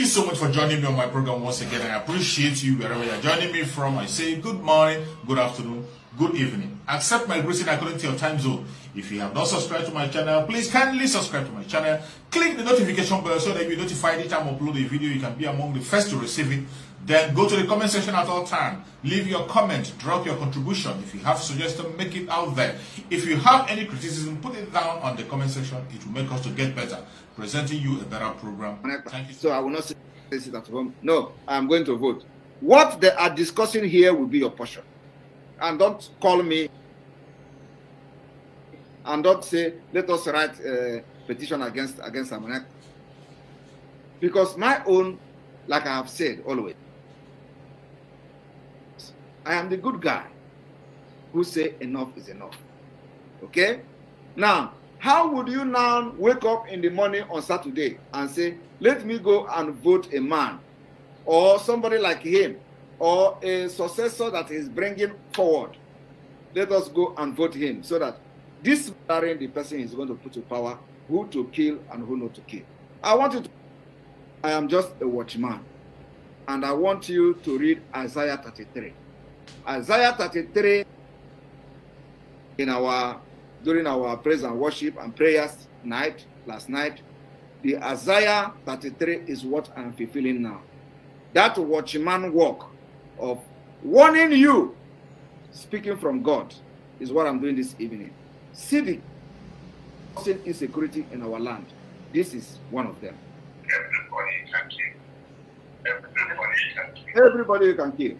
you so much for joining me on my program once again. I appreciate you wherever you're joining me from. I say good morning, good afternoon, good evening. Accept my greeting according to your time zone. If you have not subscribed to my channel, please kindly subscribe to my channel. Click the notification bell so that you'll be notified each time I upload a video. You can be among the first to receive it. Then go to the comment section at all times. Leave your comment, drop your contribution. If you have suggestions, make it out there. If you have any criticism, put it down on the comment section. It will make us to get better, presenting you a better program. Thank you. So I will not say it at home. No, I'm going to vote. What they are discussing here will be your portion. And don't call me and don't say, let us write a petition against Amanek. Because my own, like I have said always, I am the good guy who say enough is enough. Okay? Now, how would you now wake up in the morning on Saturday and say, let me go and vote a man or somebody like him or a successor that is bringing forward? Let us go and vote him so that this the person is going to put to power who to kill and who not to kill. I want you to, I am just a watchman, and I want you to read Isaiah 33. Isaiah 33 during our praise and worship and prayers last night, the Isaiah 33 is what I'm fulfilling now. That watchman work of warning you, speaking from God, is what I'm doing this evening. Civic insecurity in our land. This is one of them. Everybody can kill. Everybody can kill. Everybody can kill.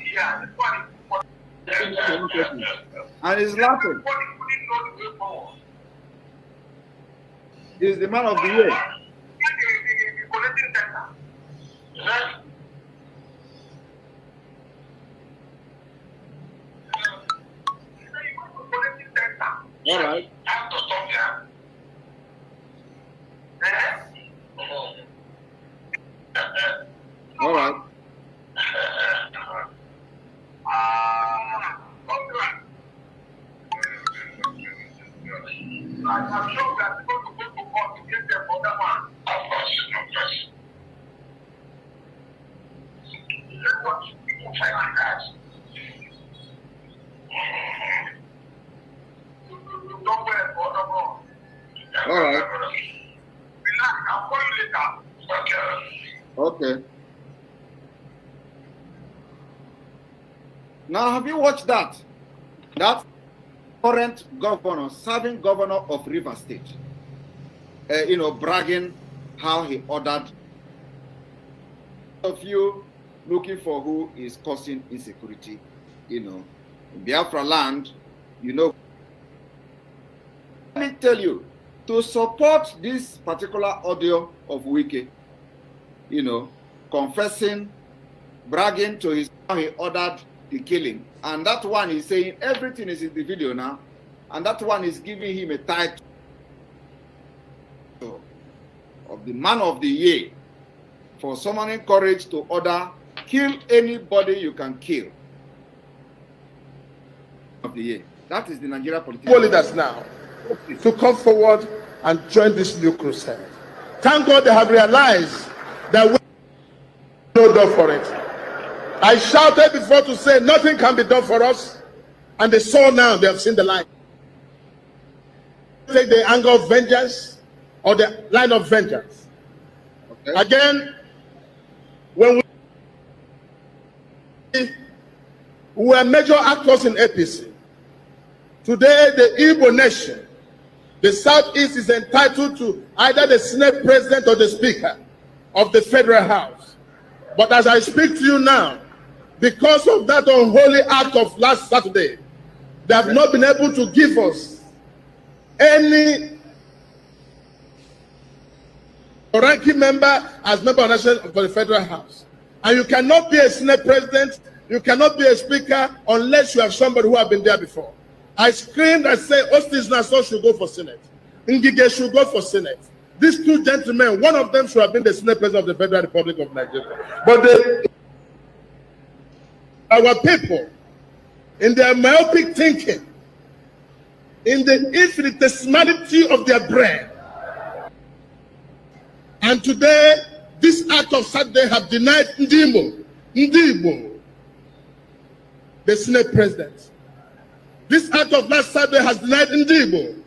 You are the man of the year. And he's laughing. He's the man of the year. All right. I have to stop here. All right. I'm sure that going to go to court to get them for that one. Of course, of course. That's what people try like that. Don't wear it for the wrong. All right. Relax, I'll call you later. Okay. Okay. Now, have you watched that? That current governor, serving governor of River State, bragging how he ordered of you looking for who is causing insecurity, in Biafra land, Let me tell you, to support this particular audio of Wike, confessing, bragging to his how he ordered the killing, and that one is saying everything is in the video now, and that one is giving him a title of the man of the year for summoning courage to order kill anybody you can kill of the year. That is the Nigeria political leaders now to come forward and join this new crusade. Thank God they have realized that we no done for it. I shouted before to say nothing can be done for us, and they saw now, they have seen the light. Take the anger of vengeance or the line of vengeance. Okay. Again, when we were major actors in APC, today the Igbo nation, the Southeast is entitled to either the Senate President or the Speaker of the Federal House. But as I speak to you now, because of that unholy act of last Saturday, they have not been able to give us any ranking member as member of the Federal House. And you cannot be a Senate President You cannot be a speaker unless you have somebody who have been there before. I screamed, I said, Ostis Nassau should go for Senate. Ngige should go for Senate. These two gentlemen, one of them should have been the Senate President of the Federal Republic of Nigeria. But our people, in their myopic thinking, in the infinitesimality of their brain, and today, this act of Saturday have denied Ndibo, the Senate President. This act of last Saturday has denied Ndibo,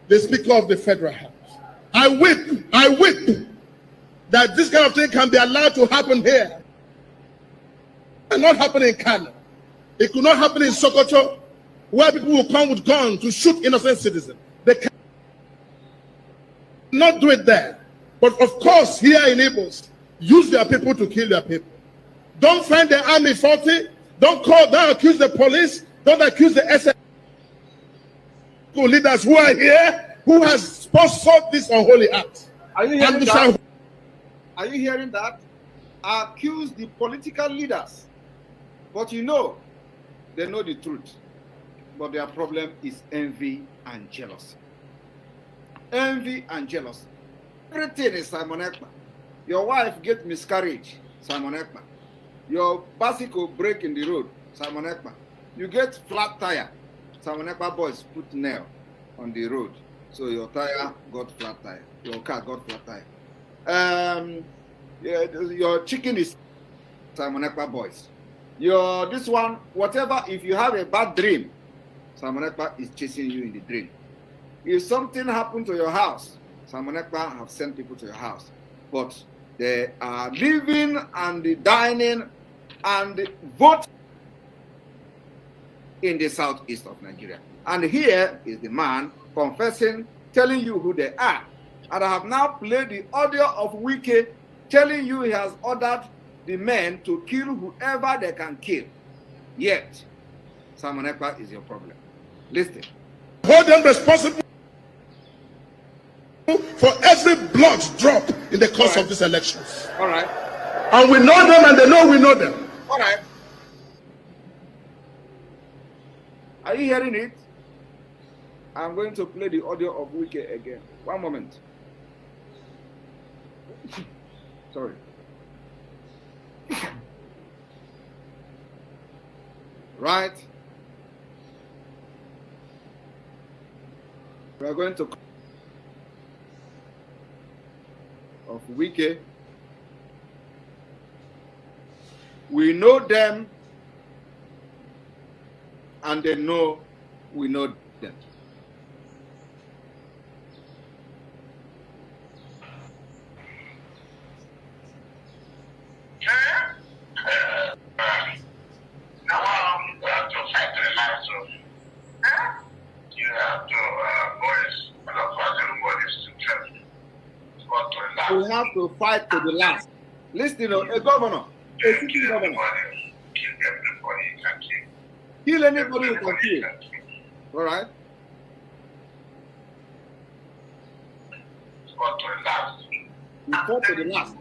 the Speaker of the Federal House. I whip that this kind of thing can be allowed to happen here. It cannot happen in Kano. It could not happen in Sokoto, where people will come with guns to shoot innocent citizens. They cannot do it there. But of course, here in Igbos, use their people to kill their people. Don't find the army faulty. Don't accuse the police. Don't accuse the SS leaders who are here, who has sponsored this unholy act. Are you hearing that? Are you hearing that? Accuse the political leaders. But you know, they know the truth. But their problem is envy and jealousy. Envy and jealousy. Everything is Simon Ekpa. Your wife get miscarriage, Simon Ekpa. Your bicycle break in the road, Simon Ekpa. You get flat tire, Simon Ekpa boys put nail on the road. So your tire got flat tire. Your car got flat tire. Your chicken is Simon Ekpa boys. This one, whatever, if you have a bad dream, Simon Ekpa is chasing you in the dream. If something happened to your house, Simon Ekpa have sent people to your house. But they are living and dining and voting in the southeast of Nigeria. And here is the man confessing, telling you who they are. And I have now played the audio of Wike telling you he has ordered the men to kill whoever they can kill. Yet, Simon Ekpa is your problem. Listen. Hold them responsible for every blood drop in the course of these elections. All right. And we know them and they know we know them. All right. Are you hearing it? I'm going to play the audio of Wike again. One moment. Sorry. Right. We are going to of Wike. We know them and they know we know them. We have to fight to the last. Listen, a governor, a sitting governor. Kill anybody you can kill. All right? We fought to the last.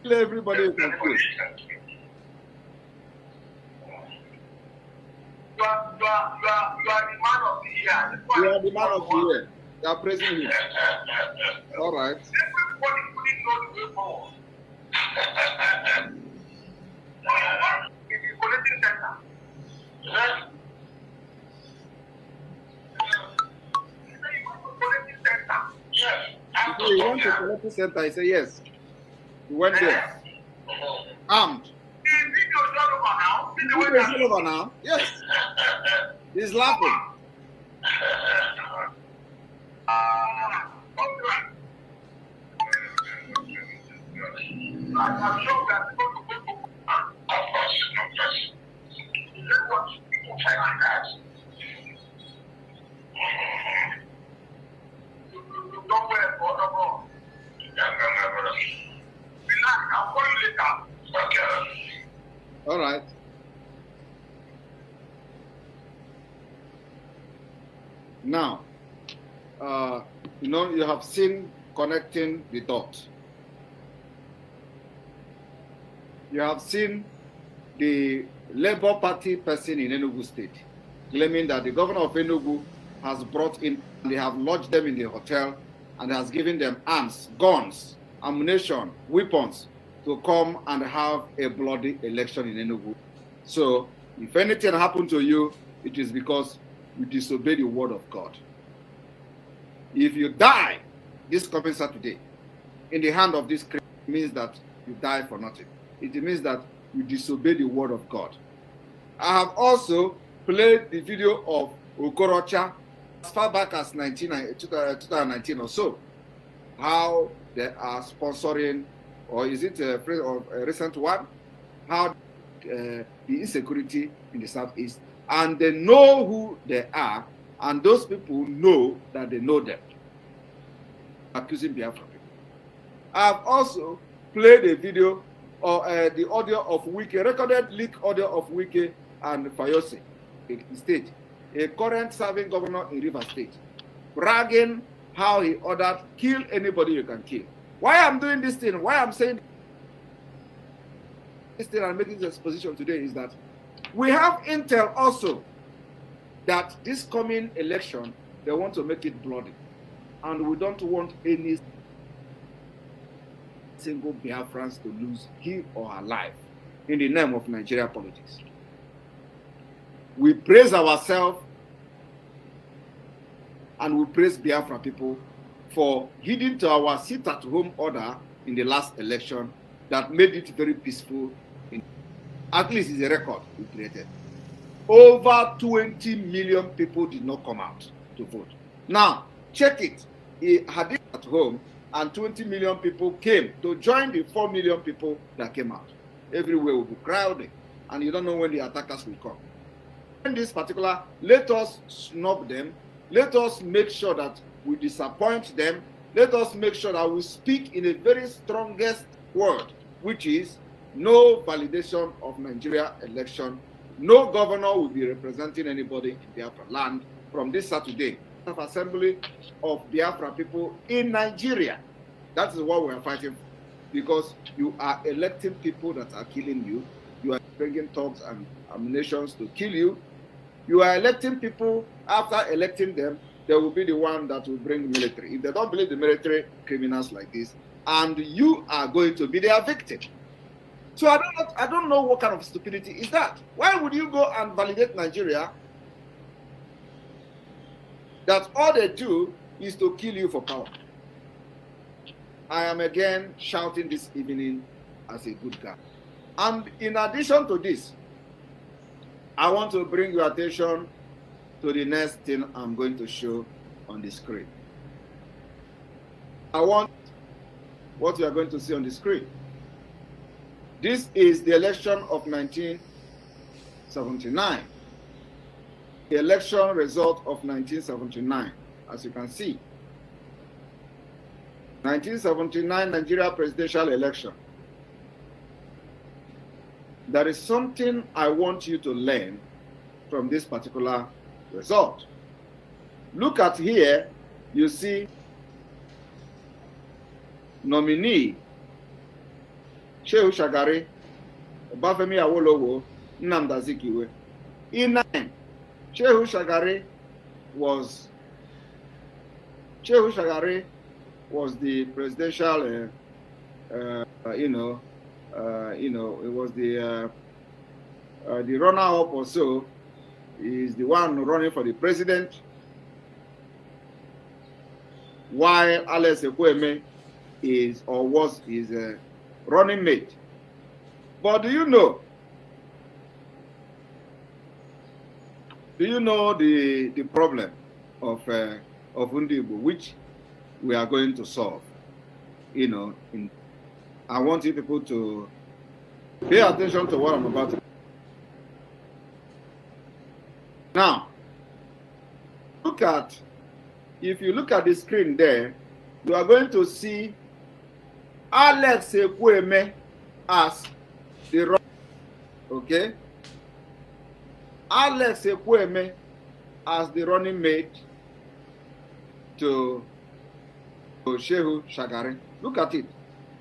Kill everybody you can kill. You are the man of the year. You are the man of the year. You are praising him. All right. Everybody couldn't know the way forward. In the collecting center. Yes. Collecting center. Yes. So you went to collecting center. I say yes. You went there. Armed. The video is not over now. The video is not over now. Yes. He's laughing. I'm sure that people of course, let what people find like that. You don't wear for no more. Relax, I'll call you later. Okay. All right. Now, you have seen connecting the dots. you have seen the Labour Party person in Enugu State claiming that the governor of Enugu has brought in, they have lodged them in the hotel and has given them arms, guns, ammunition, weapons to come and have a bloody election in Enugu. So if anything happened to you, it is because you disobey the word of God. If you die this coming Saturday in the hand of this criminal, it means that you die for nothing. It means that you disobey the word of God. I have also played the video of Okorocha as far back as 2019 or so, how they are sponsoring, or is it a recent one, how the insecurity in the southeast, and they know who they are, and those people know that they know them, accusing Biafra people. I've also played a video or the audio of Wike, recorded leak audio of Wike and Fayose State, a current serving governor in River State, bragging how he ordered kill anybody you can kill. Why I'm doing this thing, why I'm saying this thing and making this position today is that we have intel also that this coming election, they want to make it bloody. And we don't want any single Biafrans to lose his or her life in the name of Nigeria politics. We praise ourselves and we praise Biafra people for heeding to our sit-at-home order in the last election that made it very peaceful. At least it's a record we created. Over 20 million people did not come out to vote. Now, check it. He had it at home and 20 million people came to join the 4 million people that came out. Everywhere will be crowded and you don't know when the attackers will come. In this particular, let us snub them. Let us make sure that we disappoint them. Let us make sure that we speak in a very strongest word, which is no validation of Nigeria election. No governor will be representing anybody in Biafra land from this Saturday. Of assembly of Biafra people in Nigeria. That is what we are fighting for. Because you are electing people that are killing you. You are bringing thugs and ammunitions to kill you. You are electing people, after electing them, they will be the one that will bring military. If they don't believe the military, criminals like this, and you are going to be their victim. So I don't know what kind of stupidity is that. Why would you go and validate Nigeria that all they do is to kill you for power? I am again shouting this evening as a good guy. And in addition to this, I want to bring your attention to the next thing I'm going to show on the screen. I want what you are going to see on the screen. This is the election of 1979. The election result of 1979, as you can see. 1979 Nigeria presidential election. There is something I want you to learn from this particular result. Look at here, you see nominee Shehu Shagari, Obafemi Awolowo, Nnamdi Azikiwe. In 9, Shehu Shagari was the presidential, it was the runner-up or so. He is the one running for the president, while Alex Ekwueme was his running mate. But do you know the problem of Undigbo, which we are going to solve? I want you people to pay attention to what I'm about to. Now, if you look at the screen there, you are going to see Alex Ekwueme as the runner. Okay? Alex Ekwueme as the running mate to Shehu Shagari. Look at it.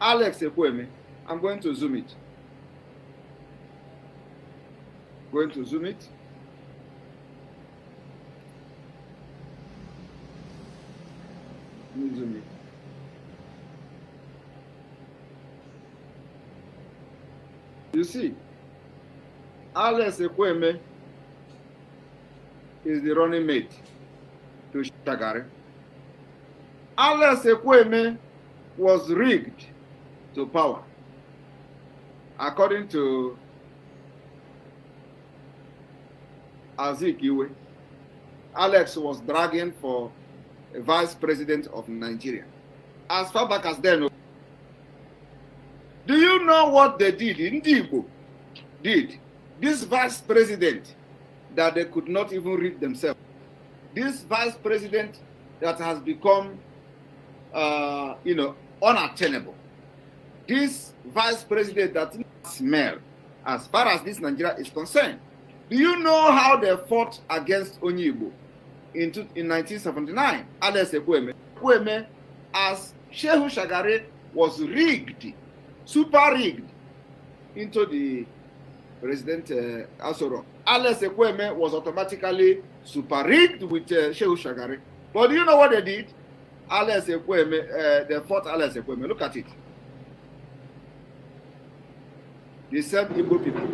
Alex Ekwueme. I'm going to zoom it. Going to zoom it. Let me zoom it. You see, Alex Ekweme is the running mate to Shagari. Alex Ekweme was rigged to power. According to Azikiwe, Alex was dragging for a vice president of Nigeria. As far back as then, do you know what they did? Indigo did. This vice president that they could not even rid themselves. This vice president that has become, unattainable. This vice president that smell, as far as this Nigeria is concerned. Do you know how they fought against Onyibo in 1979? Alex Ekweme, as Shehu Shagari was rigged, super rigged into the President Asoro. Alex Ekweme was automatically super rigged with Shehu Shagari. But do you know what they did? Alex Ekweme, they fought Alex Ekweme. Look at it. The same Igbo people.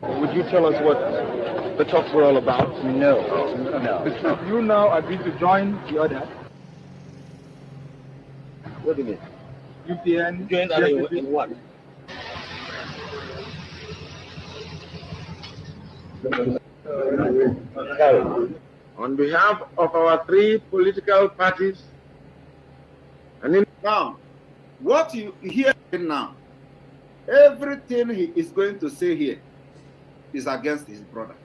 Would you tell us what the talks were all about? No. No. You now agreed to join the other. What do you mean? UPN. Join in what? On behalf of our three political parties, and now, what you hear now, everything he is going to say here is against his brother.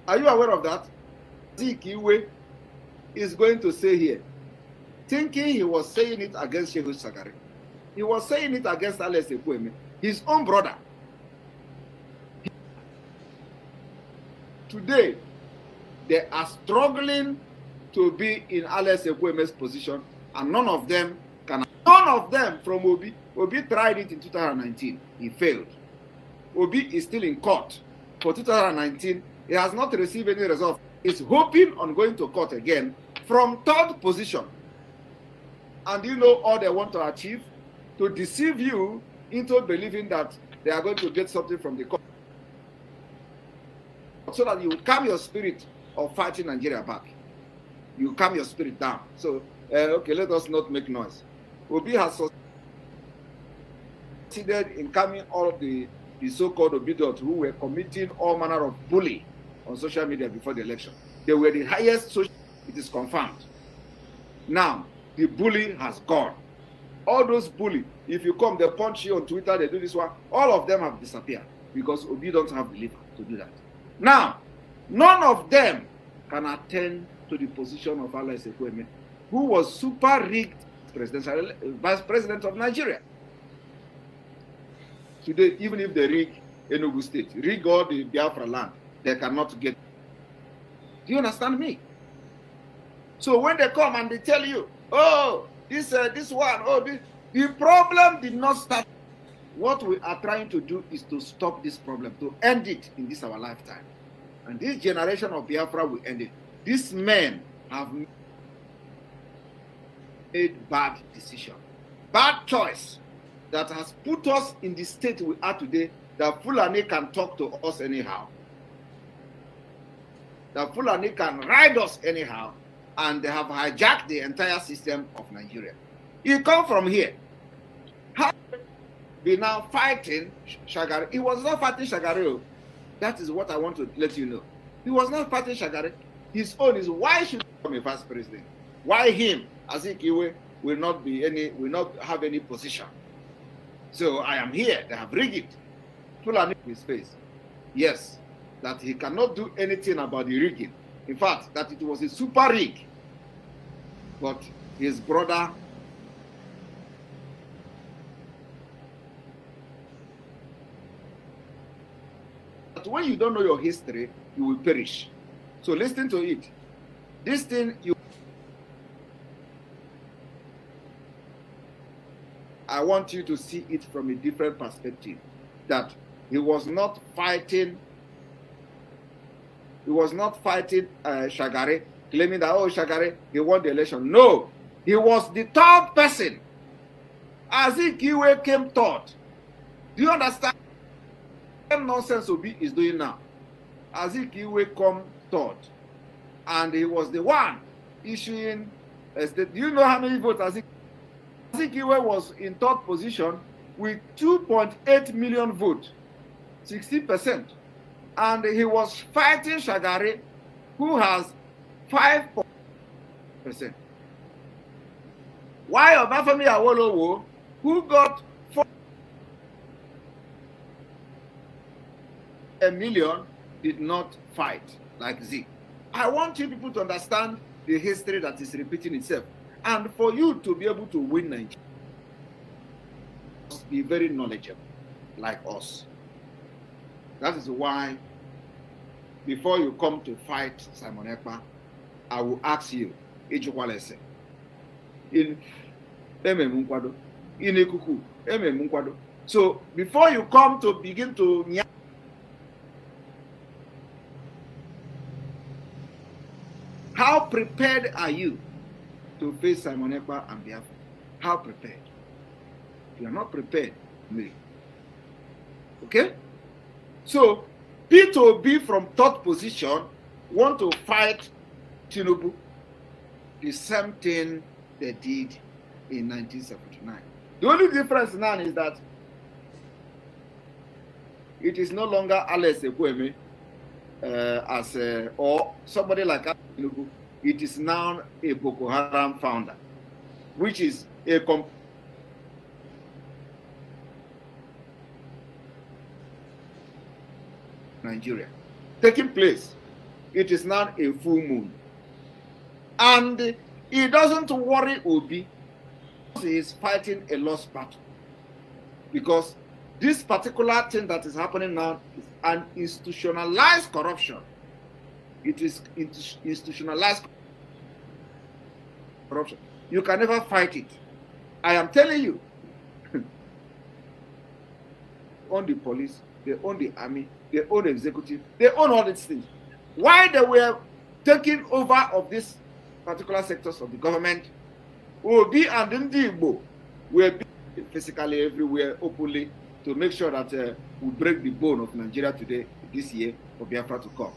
Are you aware of that? Zikiwe is going to say here, thinking he was saying it against Shehu Shagari. He was saying it against Alex Ekweme, his own brother. Today, they are struggling to be in Alex Ekweme's position, and none of them can. None of them from Obi. Obi tried it in 2019. He failed. Obi is still in court for 2019. He has not received any result. He's hoping on going to court again from third position. And you know all they want to achieve? To deceive you into believing that they are going to get something from the court, so that you calm your spirit of fighting Nigeria back. You calm your spirit down. So, okay, let us not make noise. Obi has succeeded in calming all the so-called Obidots who were committing all manner of bullying on social media before the election. They were the highest social, it is confirmed. Now, the bully has gone. All those bully, if you come, they punch you on Twitter, they do this one, all of them have disappeared because Obi don't have the liver to do that. Now, none of them can attend to the position of Alex Ekweme, who was super rigged presidential vice president of Nigeria. Today, even if they rig Enugu State, rig all the Biafra land, they cannot get. Do you understand me? So when they come and they tell you, oh, this one, oh, this, the problem did not start. What we are trying to do is to stop this problem, to end it in this our lifetime. And this generation of Biafra will end it. These men have made bad decision, bad choice that has put us in the state we are today, that Fulani can talk to us anyhow. That Fulani can ride us anyhow, and they have hijacked the entire system of Nigeria. He come from here. How be now fighting Shagari? He was not fighting Shagari. That is what I want to let you know. He was not fighting Shagari. His own is why should he become a vice president? Why him? Azikiwe will not have any position. So I am here. They have rigged it. Fulani his face. Yes, that he cannot do anything about the rigging. In fact, that it was a super rig. But his brother when you don't know your history, you will perish. So listen to it. This thing I want you to see it from a different perspective. That he was not fighting. He was not fighting Shagari, claiming that, oh, Shagari, he won the election. No, he was the third person. Azikiwe came third. Do you understand? The same nonsense Obi is doing now. Azikiwe come third. And he was the one issuing a state. Do you know how many votes Azikiwe was in third position with 2.8 million votes, 60%. And he was fighting Shagari, who has 5%. Why Obafemi Awolowo, who got 4 million, did not fight like Zeke? I want you people to understand the history that is repeating itself. And for you to be able to win Nigeria, must be very knowledgeable, like us. That is why, before you come to fight Simon Ekpa, I will ask you, Ejukwalese, in Ememunkwado, in Ekuku, Ememunkwado. So before you come to begin to how prepared are you to face Simon Ekpa and Biafra? How prepared? If you are not prepared, me. Okay? So, P2B from third position want to fight Tinubu. The same thing they did in 1979. The only difference now is that it is no longer Alex Ekweme or somebody like Tinubu. It is now a Boko Haram founder, which is a Nigeria taking place. It is now a full moon, and it doesn't worry Obi. He is fighting a lost battle, because this particular thing that is happening now is an institutionalized corruption. It is institutionalized corruption. You can never fight it. I am telling you. They own the police, they own the army, they own the executive, they own all these things. Why they were taking over of these particular sectors of the government, Obi and Ndigbo were physically everywhere openly to make sure that we break the bone of Nigeria today, this year, for Biafra to come.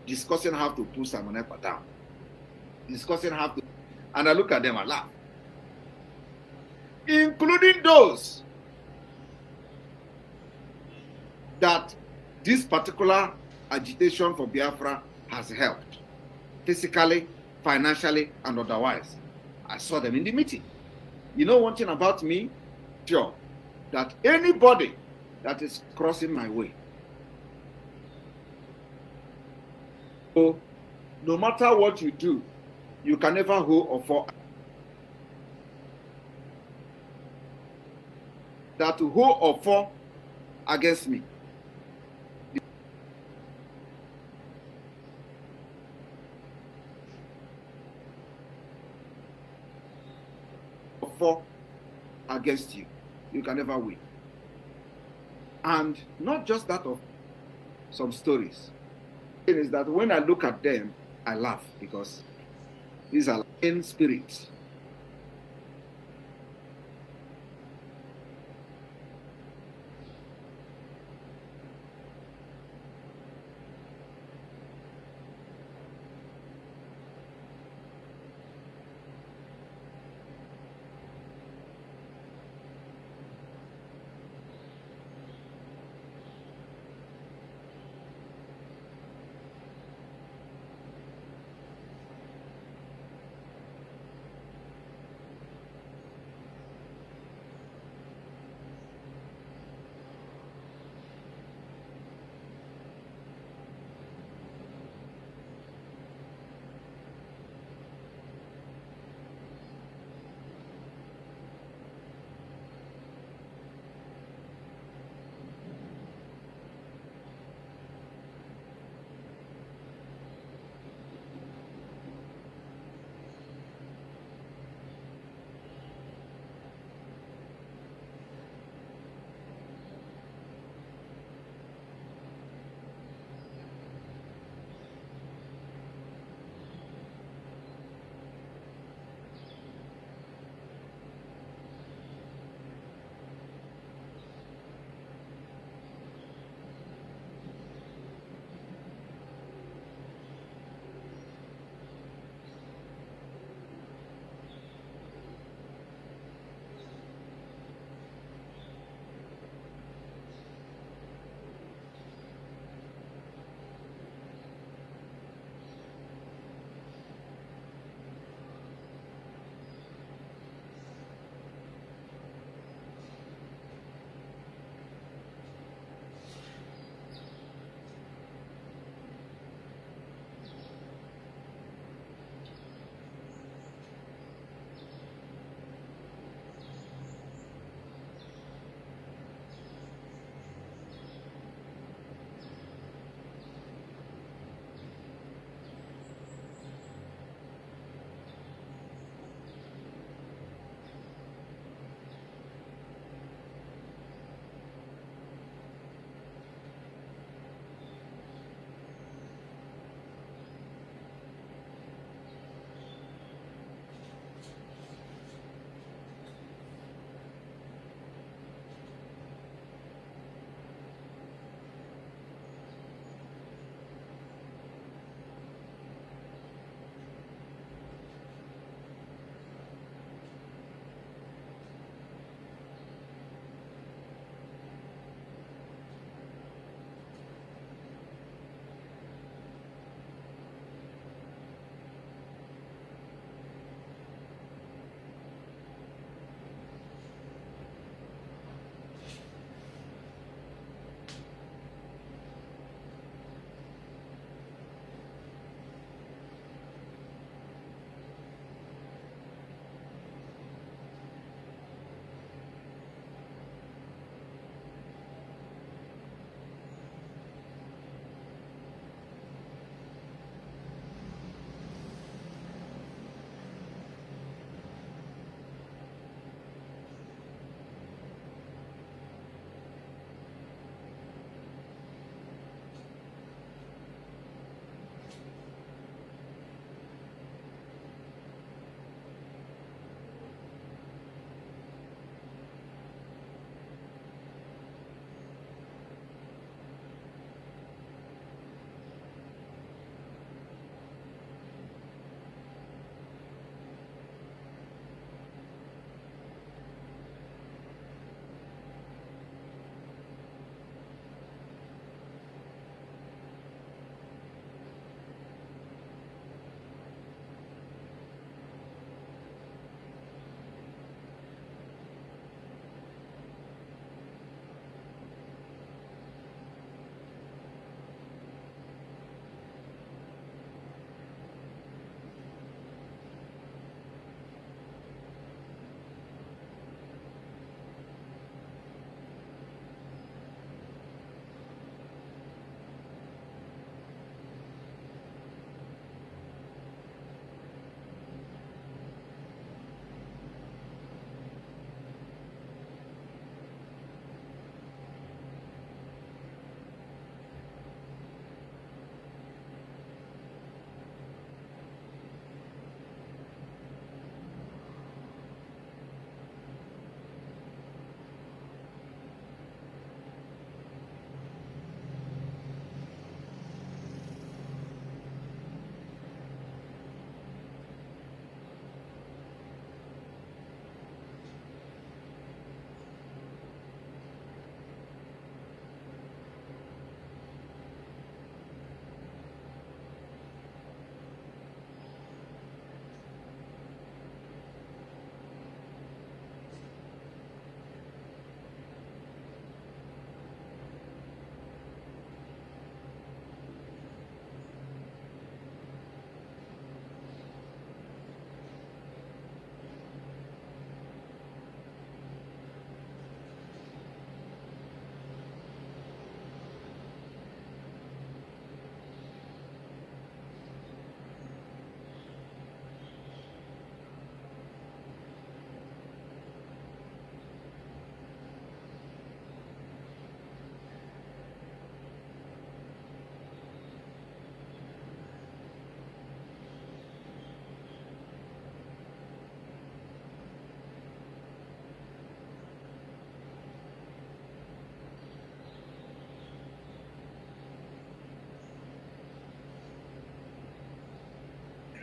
Discussing how to pull Simon Ekpa down. Discussing how to, and I look at them and laugh. Including those that this particular agitation for Biafra has helped, physically, financially, and otherwise. I saw them in the meeting. You know one thing about me? Sure, that anybody that is crossing my way, so no matter what you do, you can never hold or fall. That to hold or fall against me. Or fall against you, you can never win. And not just that of some stories. It is that when I look at them, I laugh, because these are in spirits.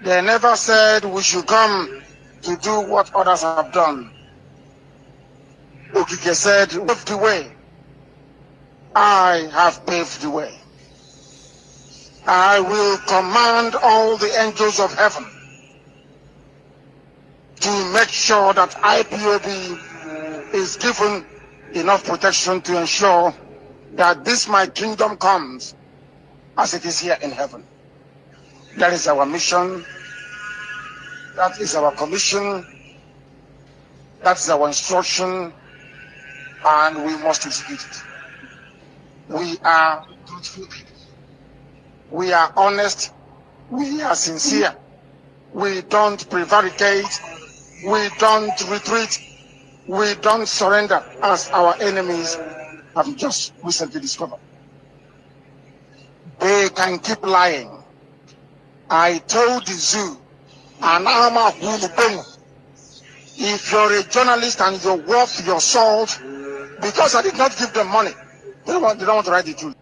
They never said we should come to do what others have done. Okike said, pave the way. I have paved the way. I will command all the angels of heaven to make sure that IPOB is given enough protection to ensure that this my kingdom comes as it is here in heaven. That is our mission. That is our commission. That is our instruction. And we must execute it. We are truthful people. We are honest. We are sincere. We don't prevaricate. We don't retreat. We don't surrender as our enemies have just recently discovered. They can keep lying. I told the zoo, if you're a journalist and you're worth your salt, because I did not give them money, they don't want to write the truth.